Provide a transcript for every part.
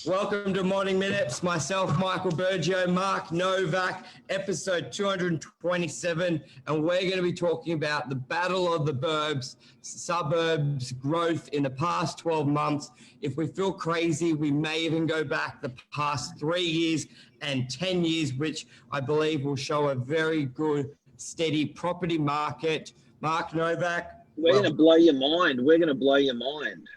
Welcome to Morning Minutes. Myself, Michael Bergio, Mark Novak, episode 227, and we're going to be talking about the Battle of the Suburbs growth in the past 12 months. If we feel crazy, we may even go back the past 3 years and 10 years, which I believe will show a very good, steady property market. Mark Novak. We're going to blow your mind. We're going to blow your mind.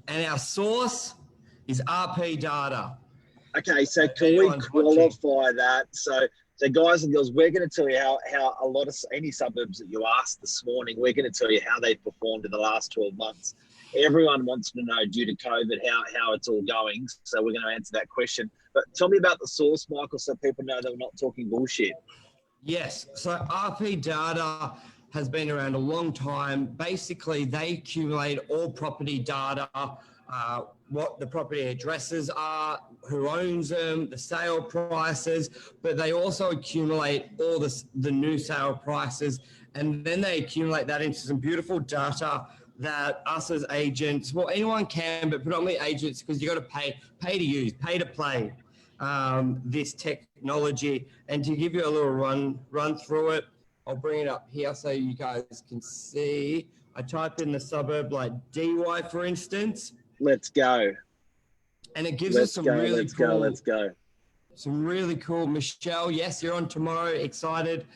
And our source is RP data. Okay, so can we qualify that? So guys and girls, we're going to tell you how a lot of any suburbs that you asked this morning, we're going to tell you how they've performed in the last 12 months. Everyone wants to know, due to COVID, how it's all going. So we're going to answer that question. But tell me about the source, Michael, so people know that we're not talking bullshit. Yes. So RP data has been around a long time. Basically, they accumulate all property data, what the property addresses are, who owns them, the sale prices, but they also accumulate all the new sale prices, and then they accumulate that into some beautiful data that us as agents, well, anyone can, but predominantly agents, because you got to pay to use, pay to play this technology. And to give you a little run through it, I'll bring it up here so you guys can see. I type in the suburb like DY, for instance. Let's go. And it gives us some really cool. Let's go. Some really cool. Michelle, yes, you're on tomorrow. Excited.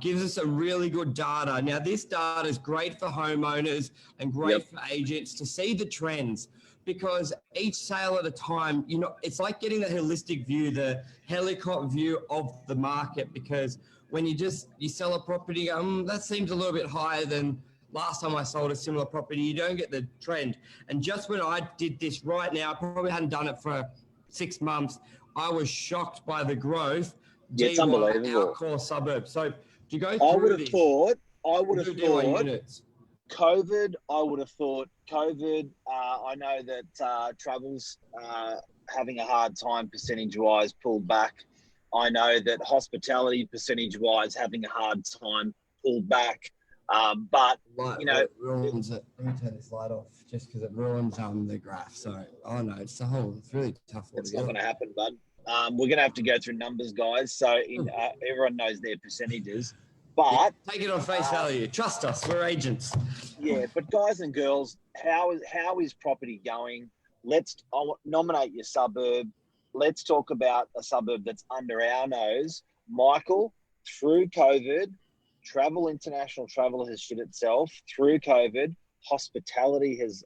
Gives us a really good data. Now, this data is great for homeowners and great for agents to see the trends, because each sale at a time, it's like getting the holistic view, the helicopter view of the market, because when you sell a property, that seems a little bit higher than last time I sold a similar property. You don't get the trend. And just when I did this right now, I probably hadn't done it for 6 months, I was shocked by the growth. Yeah, it's unbelievable. Our core suburbs. So to go through I would have thought units. COVID, I know that travel's having a hard time percentage-wise, pulled back. I know that hospitality percentage-wise having a hard time, pulled back. But it ruins it. Let me turn this light off, just because it ruins the graph. So, it's really tough. It's not going to happen, bud. We're going to have to go through numbers, guys. So everyone knows their percentages. But take it on face value. Trust us. We're agents. Yeah, but guys and girls, how is property going? I'll nominate your suburb. Let's talk about a suburb that's under our nose. Michael, through COVID, international travel has shit itself. Through COVID, hospitality has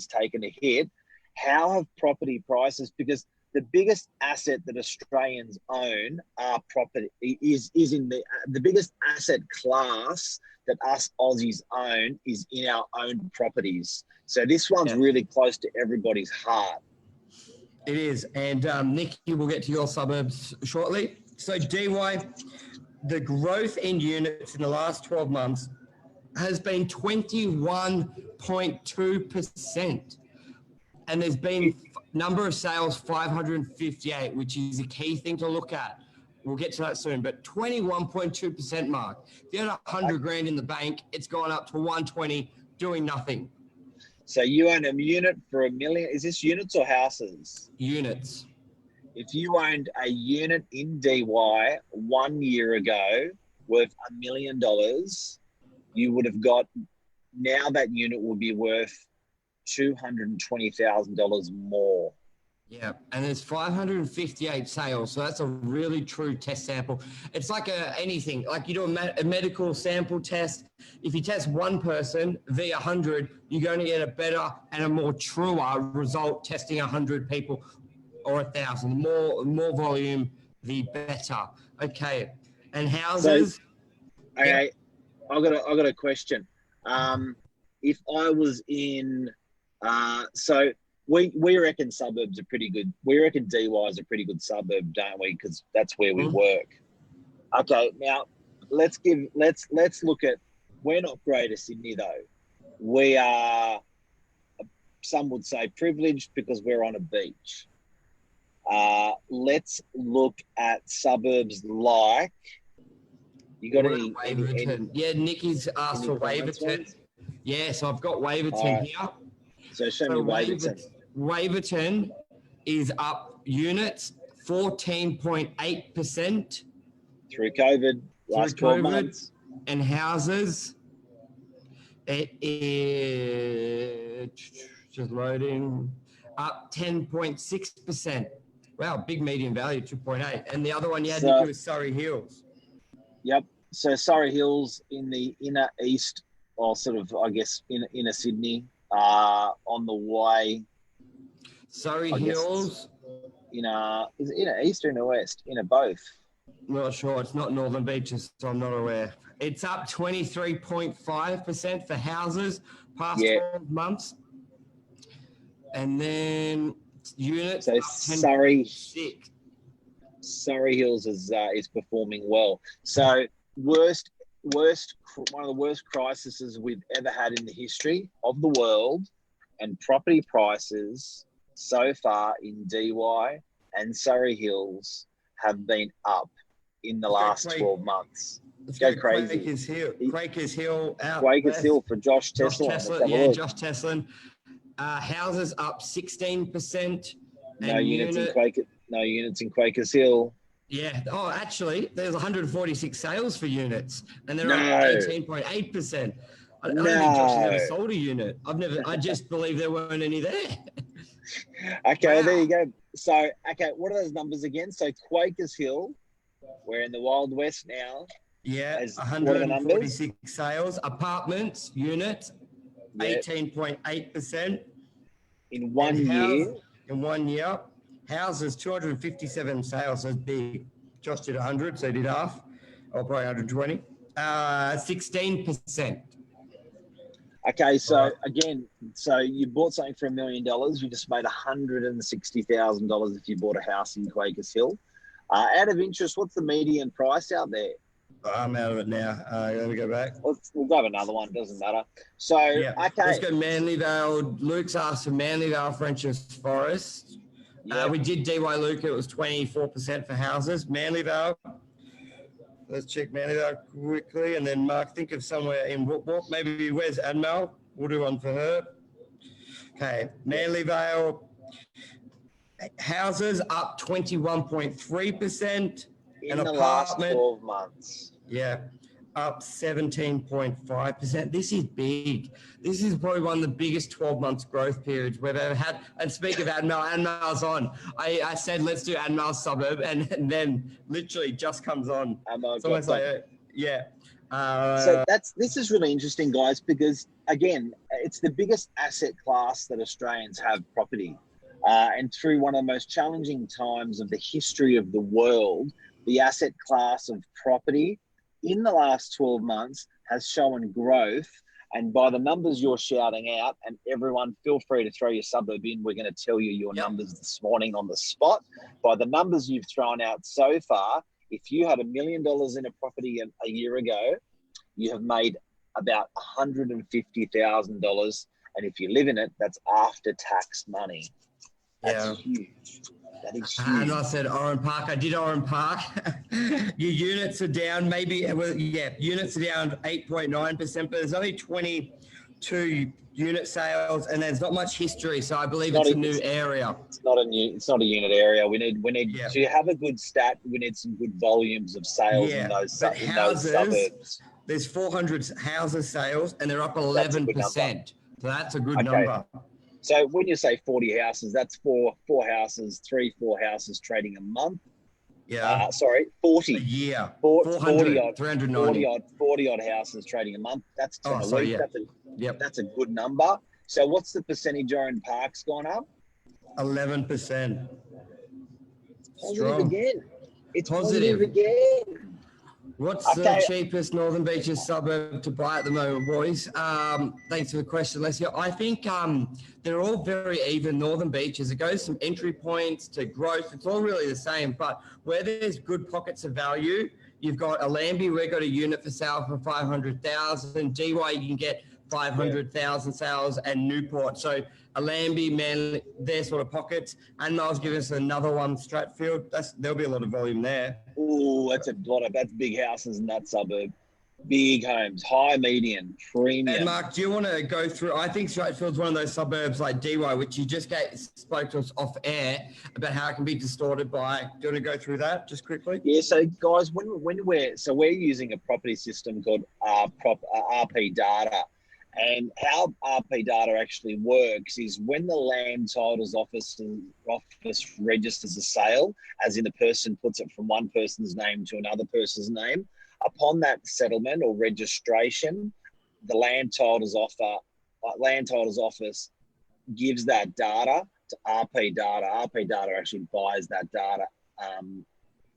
taken a hit. How have property prices? Because the biggest asset that Australians own are property is in the biggest asset class that us Aussies own is in our own properties. So this one's really close to everybody's heart. It is. And Nikki, we'll get to your suburbs shortly. So DY, the growth in units in the last 12 months has been 21.2%. And there's been number of sales 558, which is a key thing to look at. We'll get to that soon. But 21.2%, Mark. If you had 100 grand in the bank, it's gone up to 120, doing nothing. So you own a unit for $1 million. Is this units or houses? Units. If you owned a unit in DY 1 year ago worth $1 million, you would have got, now that unit would be worth $220,000 more. Yeah, and there's 558 sales, so that's a really true test sample. It's like anything, like you do a medical sample test. If you test one person via 100, you're going to get a better and a more truer result testing 100 people or 1,000. The more volume, the better. Okay, and houses. So, okay, I got a question. If I was in, We reckon suburbs are pretty good. We reckon DY is a pretty good suburb, don't we? Because that's where we work. Okay, now let's look at. We're not Greater Sydney though. We are, some would say, privileged because we're on a beach. Let's look at suburbs like. You got any? Yeah, Nikki's asked for Waverton. Yeah, so I've got Waverton here. So show me Waverton. Waverton is up units 14.8% Through COVID, last 12 months. And houses, it is just loading, up 10.6%. Wow, big median value, 2.8. And the other one you had, Nicky, was Surrey Hills. Yep. So Surrey Hills in the inner east, or sort of, I guess, inner Sydney, on the way. Surrey Hills. Is it inner east or inner west? Inner both. Not sure. It's not Northern Beaches, so I'm not aware. It's up 23.5% for houses past 12 months. And then units. So Surrey Hills is performing well. So worst, one of the worst crises we've ever had in the history of the world, and property prices so far in DY and Surrey Hills have been up in the last 12 months. Let's go crazy. Quakers Hill out. Quakers Hill for Josh Teslin. Josh Teslin. Houses up 16%. No units in Quakers Hill. Yeah. Oh, actually, there's 146 sales for units, and they're up 18.8%. I don't think Josh has ever sold a unit. I just believe there weren't any there. Okay, wow. There you go. So, what are those numbers again? So Quakers Hill, we're in the Wild West now. Yeah, 146 sales. Apartments, units, 18.8%. In 1 year? In 1 year. Houses, 257 sales. That's big. Josh did 100, so he did half. Or probably 120. 16%. Okay, so again, you bought something for $1 million. You just made $160,000 if you bought a house in Quakers Hill. Out of interest, what's the median price out there? I'm out of it now. Let me go back. We'll grab another one. Doesn't matter. So, okay. Let's go Manlyvale. Luke's asked for Manlyvale, French's Forest. We did DY Luke. It was 24% for houses. Manlyvale. Let's check Manlyvale quickly. And then Mark, think of somewhere in Woodwalk. Maybe where's Admel? We'll do one for her. Okay. Manlyvale. Houses up 21.3%. In the last 12 months. Yeah, up 17.5%. This is big. This is probably one of the biggest 12 months growth periods we've ever had. And speak of Admel's on. I said, let's do Admel's suburb, and then literally just comes on. It's almost like, so this is really interesting, guys, because again, it's the biggest asset class that Australians have, property. And through one of the most challenging times of the history of the world, the asset class of property in the last 12 months has shown growth. And by the numbers you're shouting out, and everyone feel free to throw your suburb in, we're going to tell you your numbers this morning on the spot. By the numbers you've thrown out so far, if you had $1 million in a property a year ago, you have made about $150,000. And if you live in it, that's after tax money. That's huge. That is huge. And I said Oran Park. I did Oran Park. Your units are down units are down 8.9%, but there's only 22 unit sales, and there's not much history, so I believe it's a new area. It's not a unit area. We need to have a good stat. We need some good volumes of sales in those suburbs. There's 400 houses sales, and they're up 11%. So that's a good number. So when you say 40 houses, that's four houses, 4 houses trading a month. 40. A year. 40 odd houses trading a month. That's 10 a week. That's a good number. So what's the percentage Oran Park's gone up? 11%. Positive again. It's positive again. What's the cheapest Northern Beaches suburb to buy at the moment, boys? Thanks for the question, Leslie. I think they're all very even, Northern Beaches. It goes from entry points to growth. It's all really the same, but where there's good pockets of value, you've got Allambie. We've got a unit for sale for 500,000. DY, you can get 500,000 sales, and Newport. So Allambie, Manly, their sort of pockets. And Miles giving us another one, Stratfield. There'll be a lot of volume there. Oh, that's big houses in that suburb. Big homes, high, median, And premium. Mark, do you want to go through? I think Stratfield's one of those suburbs like DY, which you just spoke to us off air about how it can be distorted by. Do you want to go through that just quickly? Yeah, so guys, we're using a property system called RP Data, and how RP Data actually works is when the land titles office registers a sale, as in the person puts it from one person's name to another person's name. Upon that settlement or registration, the land titles office gives that data to RP Data. RP Data actually buys that data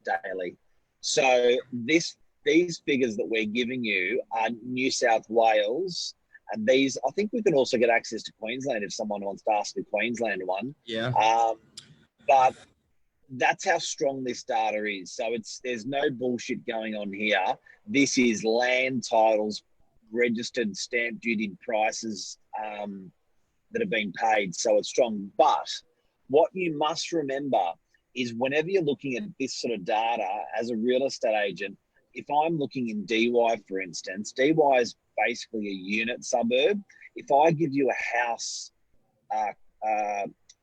daily. So these figures that we're giving you are New South Wales, and these I think we can also get access to Queensland if someone wants to ask the Queensland one. Yeah. But that's how strong this data is. So there's no bullshit going on here. This is land titles, registered, stamp duty prices that have been paid. So it's strong. But what you must remember is whenever you're looking at this sort of data as a real estate agent, if I'm looking in DY, for instance, DY is basically a unit suburb. If I give you a house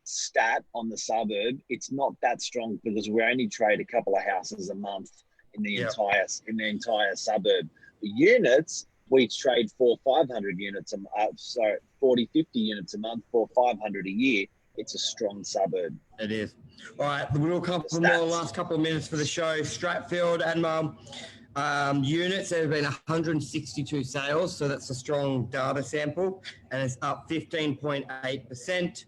stat on the suburb, it's not that strong because we only trade a couple of houses a month in the entire suburb. The units, we trade 400-500 units 40, 50 units a month, 400-500 a year. It's a strong suburb. It is. All right, we'll come for more last couple of minutes for the show. Stratfield and units, there have been 162 sales, so that's a strong data sample, and it's up 15.8%.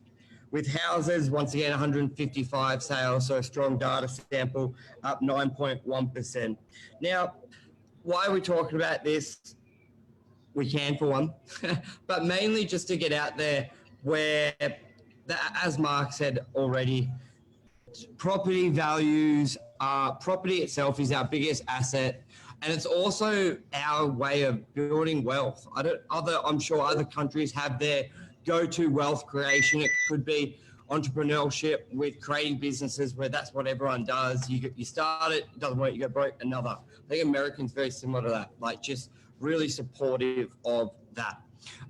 With houses, once again, 155 sales, so a strong data sample, up 9.1%. Now, why are we talking about this? We can for one, but mainly just to get out there where, as Mark said already, property values, property itself is our biggest asset, and it's also our way of building wealth. I'm sure other countries have their go-to wealth creation. It could be entrepreneurship with creating businesses where that's what everyone does. You start it doesn't work, you go broke, another. I think Americans very similar to that, like just really supportive of that.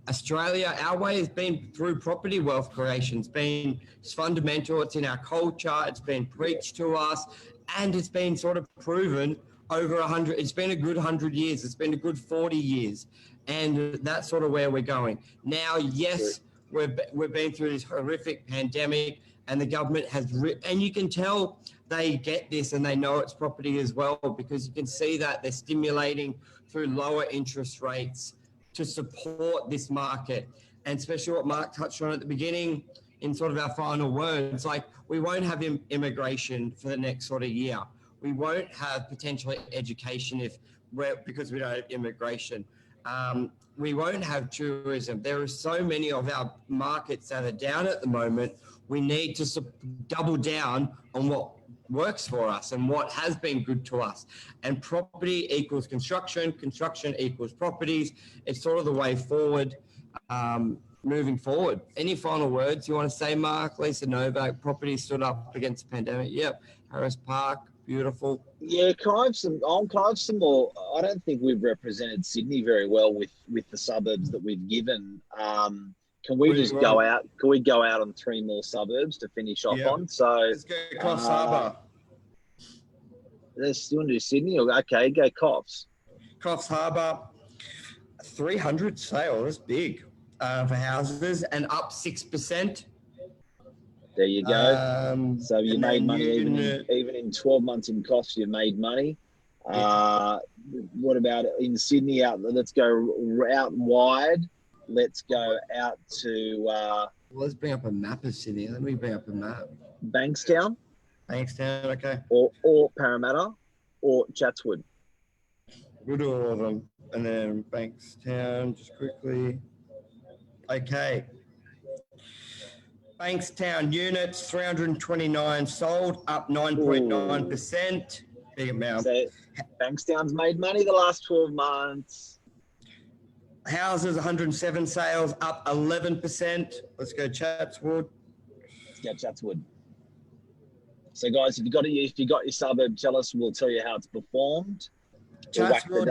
Australia, our way has been through property wealth creation. It's fundamental. It's in our culture. It's been preached to us, and it's been sort of proven over 100. It's been a good 100 years. It's been a good 40 years, and that's sort of where we're going now. Yes, we've been through this horrific pandemic, and the government has, and you can tell they get this and they know it's property as well, because you can see that they're stimulating through lower interest rates to support this market. And especially what Mark touched on at the beginning in sort of our final words, like we won't have immigration for the next sort of year. We won't have potentially education because we don't have immigration. We won't have tourism. There are so many of our markets that are down at the moment. We need to double down on what works for us and what has been good to us. And property equals construction, construction equals properties. It's sort of the way forward, moving forward. Any final words you want to say, Mark? Lisa Novak, property stood up against the pandemic. Yep. Harris Park, beautiful. Yeah, can I have some more? I don't think we've represented Sydney very well with the suburbs that we've given. Can we just go out? Can we go out on 3 more suburbs to finish off on? So let's go Coffs Harbour. Let's do Sydney. Okay, go Coffs. Coffs Harbour, 300 sales, big for houses, and up 6%. There you go. So you made money even in 12 months in Coffs. You made money. Yeah. What about in Sydney? Let's go out wide. Let's go out to... let's bring up a map of Sydney. Let me bring up a map. Bankstown. Bankstown, okay. Or Parramatta or Chatswood. We'll do all of them. And then Bankstown, just quickly. Okay. Bankstown units, 329 sold, up 9.9%. Big amount. So Bankstown's made money the last 12 months. Houses, 107 sales, up 11%. Let's go Chatswood. Let's go Chatswood. So, guys, if you got your suburb, tell us. We'll tell you how it's performed. Chatswood.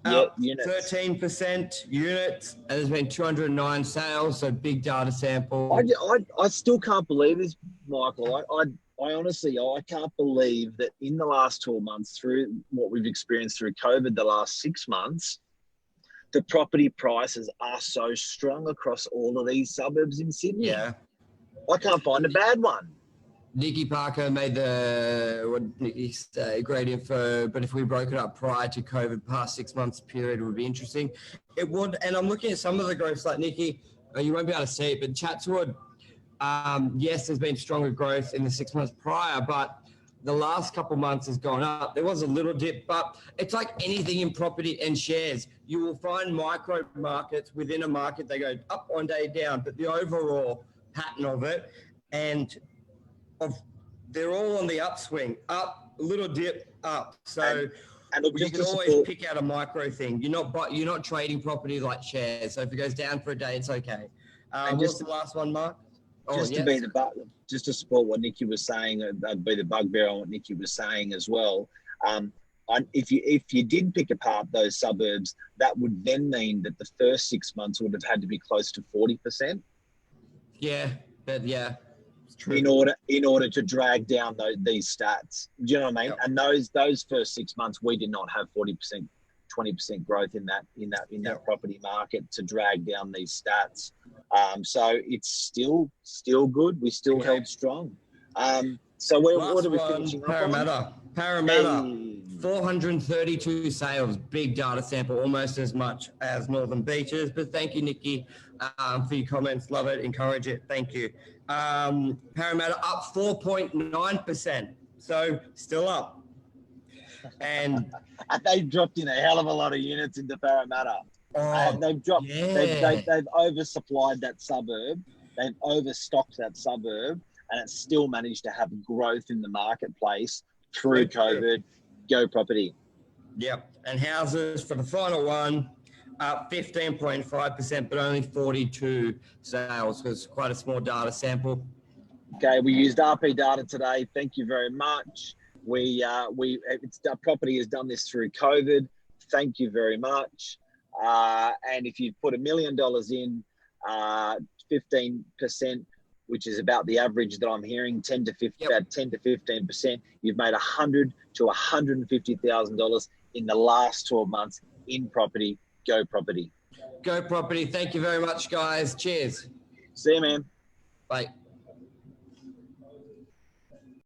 Yeah, up units. 13% units, and there's been 209 sales, so big data sample. I still can't believe this, Michael. I honestly, I can't believe that in the last 12 months, through what we've experienced through COVID, the last 6 months, the property prices are so strong across all of these suburbs in Sydney. Yeah. I can't find a bad one. Nikki Parker made what Nikki say, great info, but if we broke it up prior to COVID, past 6 months period, it would be interesting. It would, and I'm looking at some of the growths like Nikki, you won't be able to see it, but Chatswood, yes, there's been stronger growth in the 6 months prior, but the last couple months has gone up. There was a little dip, but it's like anything in property and shares. You will find micro markets within a market, they go up one day, down, but the overall pattern of it, and they're all on the upswing, up, a little dip, up. So and look, you can always pick out a micro thing. You're not trading property like shares. So if it goes down for a day, it's okay. What's the last one, Mark? Just to support what Nikki was saying, that'd be the bugbear on what Nikki was saying as well. If you did pick apart those suburbs, that would then mean that the first 6 months would have had to be close to 40%. Yeah, true. In order to drag down these stats. Do you know what I mean? Yep. And those first 6 months, we did not have 40%, 20% growth in that property market to drag down these stats. So it's still good. We still held strong. So what are we finishing Parramatta. Parramatta, 432 sales, big data sample, almost as much as Northern Beaches. But thank you, Nikki, for your comments. Love it, encourage it. Thank you. Parramatta up 4.9%, so still up. And they've dropped in a hell of a lot of units into Parramatta. They've dropped. Yeah. They've oversupplied that suburb. They've overstocked that suburb, and it's still managed to have growth in the marketplace through COVID. Go property. Yep. And houses for the final one, up 15.5%, but only 42 sales because quite a small data sample. Okay, we used RP data today. Thank you very much. Property has done this through COVID. Thank you very much. And if you put $1 million in, 15%, which is about the average that I'm hearing, about 10 to 15%, you've made $100,000 to $150,000 in the last 12 months in property. Go property. Go property. Thank you very much, guys. Cheers. See you, man. Bye.